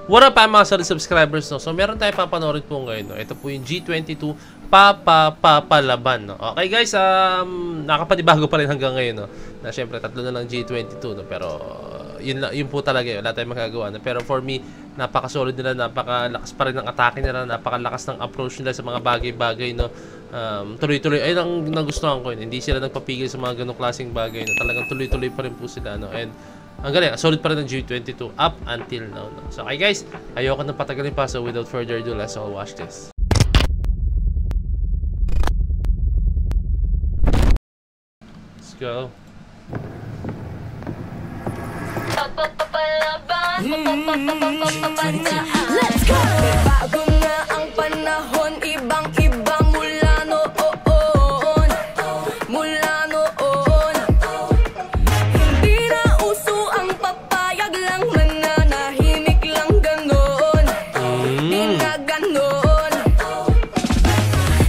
What up mga solid subscribers, no? So meron tayong papanoorin po ngayon, no? Ito po yung G22 papalaban, no? Okay guys, nakapanibago pa rin hanggang ngayon, no? Na syempre tatlo na lang G22, no? Pero yun po talaga yun, wala tayong magagawa, no? Pero for me, napaka-solid nila, napakalakas pa rin ng atake nila, napakalakas ng approach nila sa mga bagay-bagay, no? Tuloy-tuloy, ayun ang nagustuhan ko yun. Hindi sila nagpapigil sa mga ganong klaseng bagay, no? Talagang tuloy-tuloy pa rin po sila, no? And ang galing, solid pa rin ng G22 up until now, no? So okay guys, ayoko nang patagalin pa, so without further ado, let's all watch this. Let's go. Let's go! Bago nga ang panahon, ibang-iba mula noon. Mula noon. Hindi na uso ang papayag lang, mananahimik lang ganon. Di na ganon.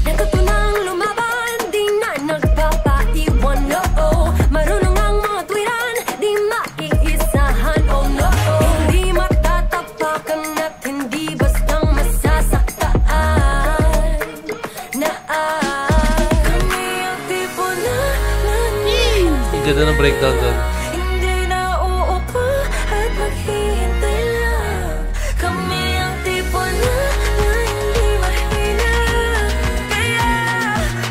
Natutunang lumaban, di na nagpapaiwan, no. Marunong ang mga tuwiran, di maiisahan, oh no. Hindi matatapakan at hindi bastang masasaktaan. Kami ang tipo na Ang ganda ng breakdown doon. hindi na uupo at maghihintay lang. Kami ang tipo na hindi mahina. Kaya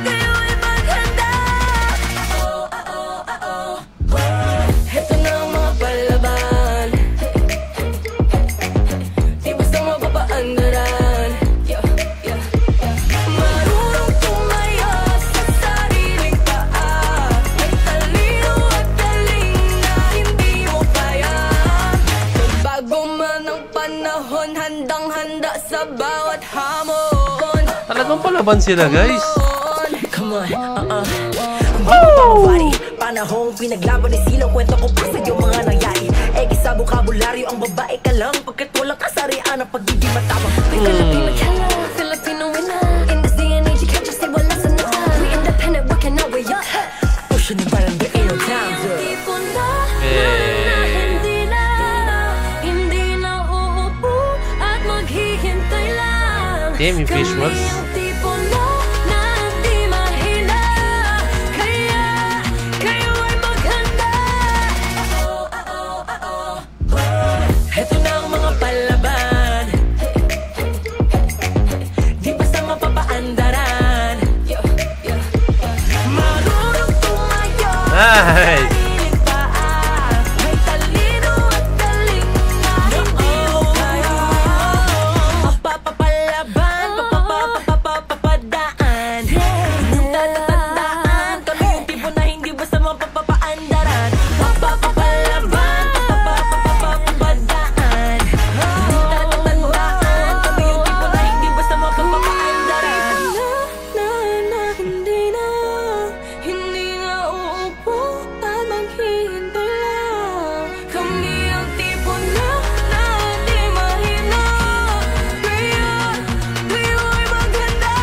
kayo'y maghanda. Heto na ang mga palaban. Di basta mapapaandaran. Marunong tumayo sa sariling paa. May talino at galing na hindi mo kaya. Bago man ang panahon, handang-handa sa bawat hamon. Talagang palaban sila guys. Come on, Kung di mo pa mabari, panahong pinaglaban ni Silo, kwento ko pa sa'yo mga nangyari. Sa bukabularyo, ang babae ka lang, pagkat walang kasarian ang pagiging matapang. We Filipino killer, Filipino winner. In this day and age, you can't just say wala sa nata. We independent, working our way up. Pushing it, but there ain't no time to. Hindi na uupo at maghihintay lang. Damn, yung visuals. Kami ang tipo na di mahina. Kaya kayo ay maghanda. Heto na ang mga palaban. Di basta mapapaandaran. Marunong tumayo. Nice. Sariling paa. May talino at galing na hindi mo kaya. Mapapapalaban, papapadaan. Nung tatatandaan, kami yung tipo na hindi basta mapapaandaran. Mapapapalaban, papapadaan. Nung tatatandaan, kami yung tipo na hindi basta mapapaandaran. Hindi na uupo at maghihintay lang. Kami ang tipo na di mahina. Kaya kayo'y maghanda.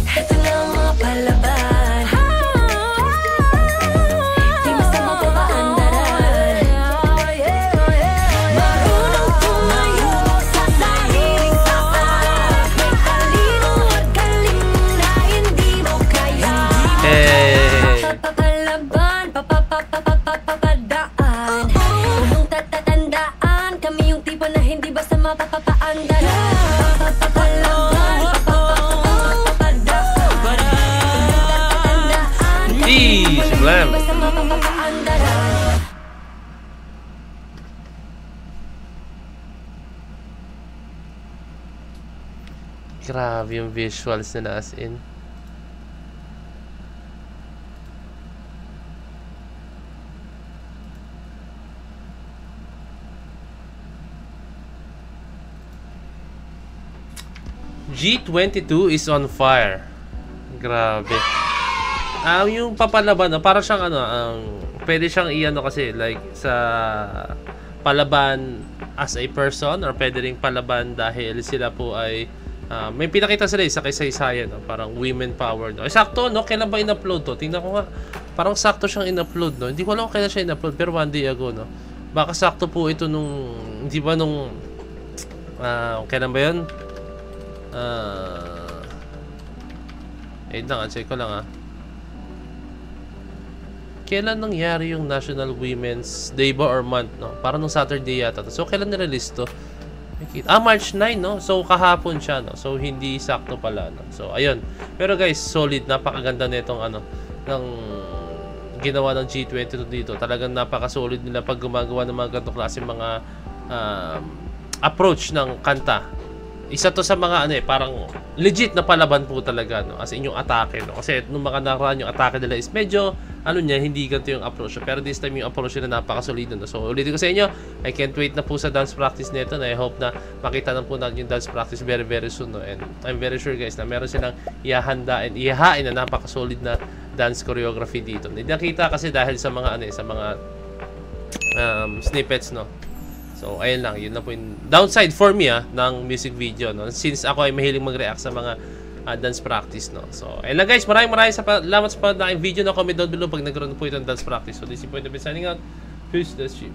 Heto na ang mga palaban. Di basta mapapaandaran. Marunong tumayo sa sariling paa. May talino at galing na hindi mo kaya. Papapalaban, papapadaan. Kung tatatandaan, kami yung tipo na hindi basta mapapaandaran. Papapalaban, papapadaan. Eee, sublime. Basta mapapaandaran. Grabe yung visuals nila as in. G22 is on fire. Grabe. Yung papalaban, para siyang pwede siyang iano kasi like sa palaban as a person or pwede ring palaban dahil sila po ay may pinakita sila sa kasaysayan, no? Parang women power, no? Sakto, no? Kailan ba in-upload to? Tingnan ko nga. Parang sakto siyang in-upload, no? Hindi ko alam kung kailan siya in-upload, pero one day ago, no? baka sakto po ito nung, hindi ba nung, kailan ba yun? Lang, check ko lang Kailan nangyari yung National Women's Day ba or month, no? Parang nung Saturday yata. So, kailan nirelease to? March 9, no? So, kahapon siya, no? So, hindi sakto pala, no? So, ayun. Pero guys, solid. Napakaganda nitong ng ginawa ng G22 dito. Talagang napaka-solid nila pag gumagawa ng mga ganitong klase mga approach ng kanta. Isa to sa mga parang legit na palaban po talaga, no? As in yung atake, no? Kasi nung mga nakaraan yung atake nila is medyo hindi ganito yung approach. Pero this time yung approach nila napaka-solid, no? So ulitin ko sa inyo, I can't wait na po sa dance practice nito, na I hope na makita na po natin yung dance practice very very soon, no? And I'm very sure guys na meron silang ihahanda and ihahain na napaka-solid na dance choreography dito. Nakita kasi dahil sa mga snippets, no? So, ayun lang. Yun na po yung downside for me, ng music video, no? Since ako ay mahilig mag-react sa mga dance practice, no? So, ayun lang guys. Maraming salamat sa panood ng video, no? Comment down below pag nagkaroon po ito ng dance practice. So, this is Point of signing out. Peace, that's you.